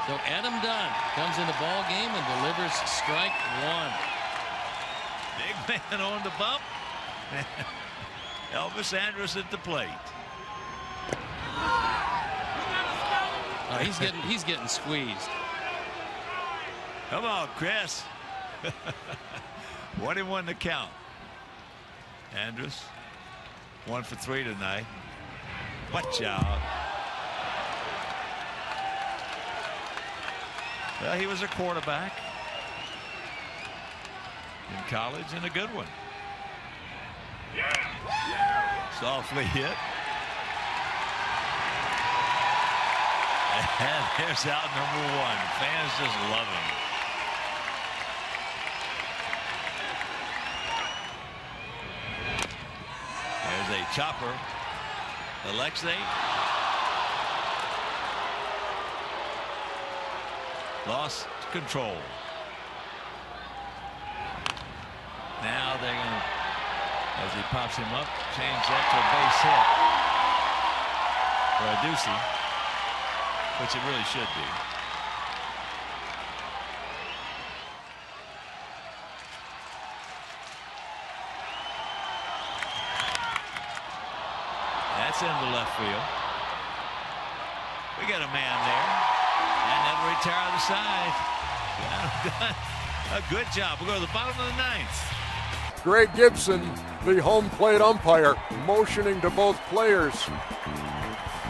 So Adam Dunn comes in the ball game and delivers strike one. Big man on the bump. Elvis Andrus at the plate. Oh, he's getting squeezed. Come on, Chris. 1-1 to count. Andrus 1 for 3 tonight. Watch out. Well, he was a quarterback in college and a good one. Softly hit. And there's out number 1. Fans just love him. There's a chopper. Alexei. Lost control. Now they're going to, as he pops him up, change that to a base hit. For a deucey, which it really should be. That's into left field. We got a man there. And that'll retire the side. A good job. We'll go to the bottom of the 9th. Greg Gibson, the home plate umpire, motioning to both players.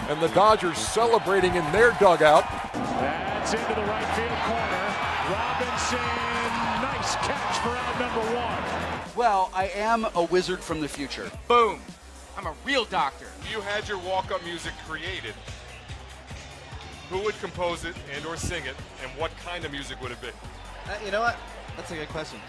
And the Dodgers celebrating in their dugout. That's into the right field corner. Robinson, nice catch for out number 1. Well, I am a wizard from the future. Boom. I'm a real doctor. If you had your walk-up music created, who would compose it and or sing it, and what kind of music would it be? You know what? That's a good question.